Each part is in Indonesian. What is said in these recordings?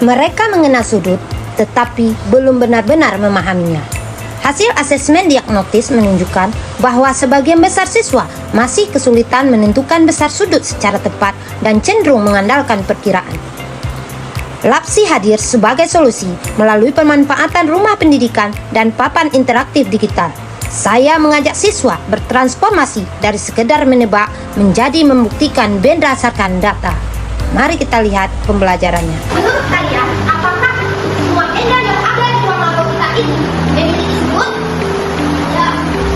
Mereka mengenal sudut, tetapi belum benar-benar memahaminya. Hasil asesmen diagnostis menunjukkan bahwa sebagian besar siswa masih kesulitan menentukan besar sudut secara tepat dan cenderung mengandalkan perkiraan. LAPSI hadir sebagai solusi melalui pemanfaatan rumah pendidikan dan papan interaktif digital. Saya mengajak siswa bertransformasi dari sekedar menebak menjadi membuktikan berdasarkan data. Mari kita lihat pembelajarannya. Menurut kalian, apakah semua benda yang ada di ruang labor kita ini memiliki sudut? Ya.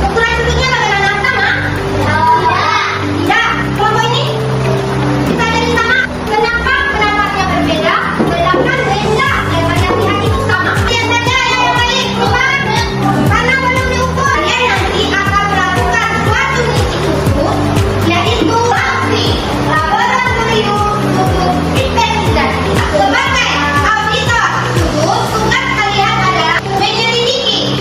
Ukuran sudutnya bagaimana, sama? Tidak. Kelompok ini bisa jadi sama. Kenapa pendapatnya berbeda? Sedangkan benda yang kalian lihat itu sama. Lihat saja yang lain, bukan? Karena belum diukur. Kalian nanti akan melakukan suatu misi khusus, yaitu LAPSI, Laboratorium Sudut Investigasi. Sebagai auditor sudut, tugas kalian adalah menyelidiki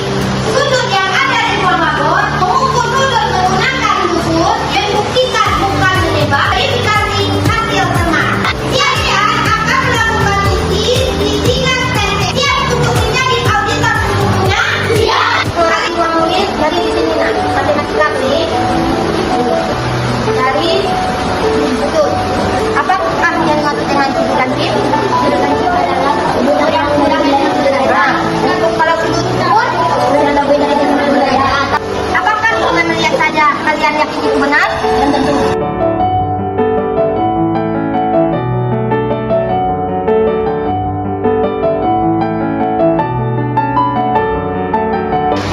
sudut yang ada di ruang labor, mengukur sudut menggunakan sudut, membuktikan bukan menebak, verifikasi hasil teman. Kalian akan melakukan misi di 3 step. Siap untuk menjadi auditor sudutnya? Siap. Kali formulir dari di sini nak, matematika dari sudut. Apakah yang dimaksud dengan sudut lancip? Sudut lancip adalah sudut yang sederhana. Kalau sudut ukur, adalah beda dengan budaya. Apakah dengan melihat saja kalian yakin itu benar? Dan tentu.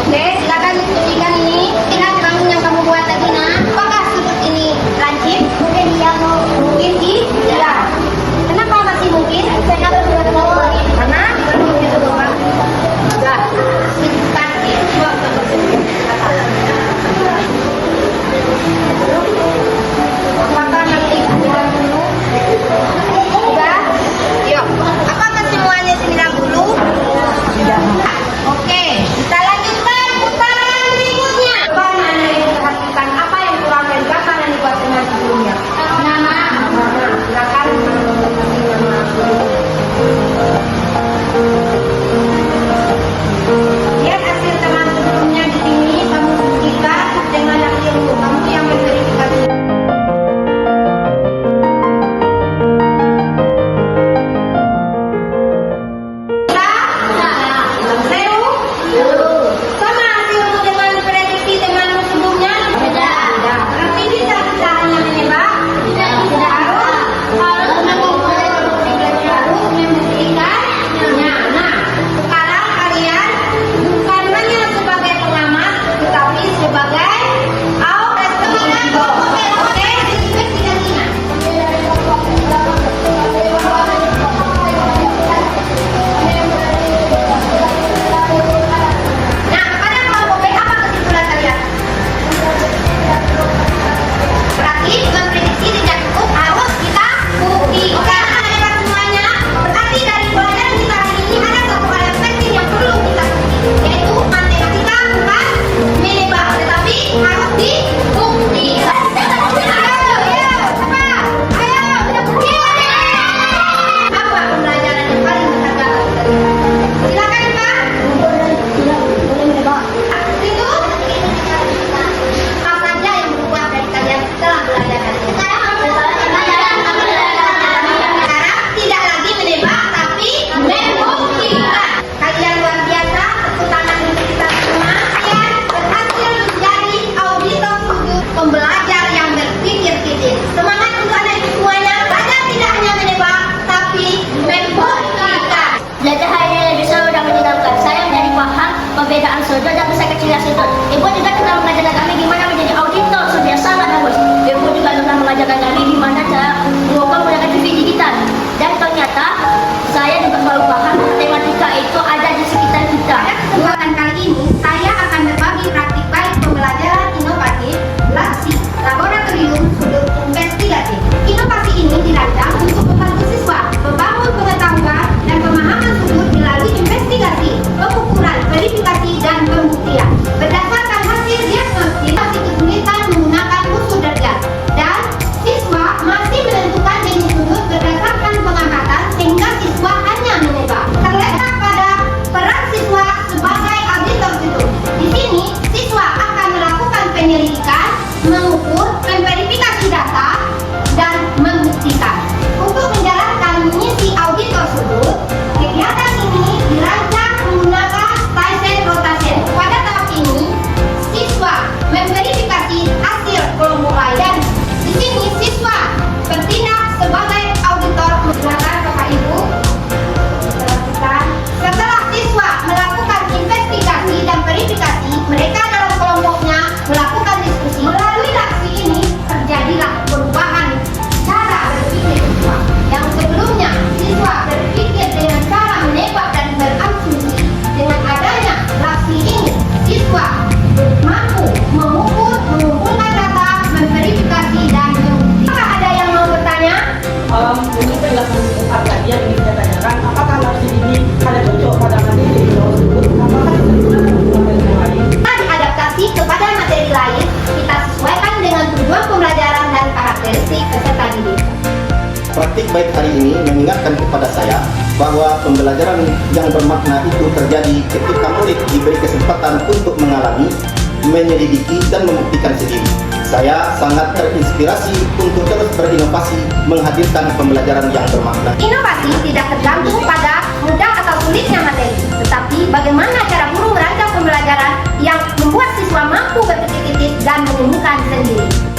Oke, silakan diskusikan ini. Lihat bangun yang kamu buat tadi, nak. Apakah sudut ini lancip? Mungkin iya, mungkin tidak. Kenapa masih mungkin? Karena belum begitu doang. Enggak. Lancip. Apakah nanti bilang dulu? Sudah? Yuk. Apakah semuanya 90? Tidak. Oke, kita lanjutkan putaran berikutnya. Coba Nana perhatikan apa yang kurang dari gambar yang dibuat dengan sebelumnya. Nama. Silakan menghubungi nama. Lihat hasil teman sebelumnya di sini. Kamu buktikan dengan hasilmu. Kamu yang memverifikasi. Sama hasilmu dengan prediksi temanmu sebelumnya? Tidak. Berarti bisa kita hanya menebak? Tidak harus membuktikan. Nah, sekarang kalian bukan hanya sebagai pengamat, tetapi sebagai auditor. Oke, investigasinya. Nah, pada kelompok B apa kesimpulan kalian? Berarti memprediksi tidak cukup, harus kita buktikan. Ada semuanya. Berarti dari pelajaran kita hari ini ada satu hal yang penting yang perlu kita buktikan, yaitu matematika bukan menebak, tetapi harus dibuktikan. Apa pembelajaran yang paling berharga bagi kalian? Silakan, Pak. Itu apa saja yang berubah dari kalian setelah belajar hari ini? Sekarang tidak lagi menebak, tapi membuktikan. Kalian luar biasa, tepuk tangan untuk kita semua. Kalian berhasil menjadi auditor sudut, pembelajar yang berpikir kritis. Semangat untuk anak semuanya. Belajar tidak hanya menebak, tapi membuktikan. Belajar hari ini lebih seru dan menyenangkan. Saya menjadi paham perbedaan sudut dan bisa kecilnya sudut. Ibu juga telah mengajarkan kami gimana menjadi auditor sudut yang sangat bagus. Ibu juga telah mengajarkan kami gimana cara menggunakan TV digital. Dan ternyata saya juga baru paham matematika itu ada di sekitar kita. Pada kesempatan kali ini, saya akan berbagi praktik baik pembelajaran inovatif LAPSI, Laboratorium Sudut Investigasi. Inovasi ini dirancang untuk membantu siswa membangun pengetahuan dan pemahaman sudut melalui investigasi, pengukuran, verifikasi, dan pembuktian. Berdasarkan hasil diagnostik, kesulitan menggunakan musuh derajat dan siswa masih menentukan Untuk penjelasan singkat tadi yang ingin saya tanyakan, apakah nafsi ini ada cocok pada materi tersebut? Apakah ditentukan dengan materi yang lain? Kita diadaptasi kepada materi lain, kita sesuaikan dengan tujuan pembelajaran dan karakteristik peserta didik. Praktik baik hari ini mengingatkan kepada saya bahwa pembelajaran yang bermakna itu terjadi ketika murid diberi kesempatan untuk mengalami, menyelidiki, dan membuktikan sendiri. Saya sangat terinspirasi untuk terus berinovasi menghadirkan pembelajaran yang bermakna. Inovasi tidak tergantung pada mudah atau sulitnya materi, tetapi bagaimana cara guru merancang pembelajaran yang membuat siswa mampu berpikir kritis dan menemukan sendiri.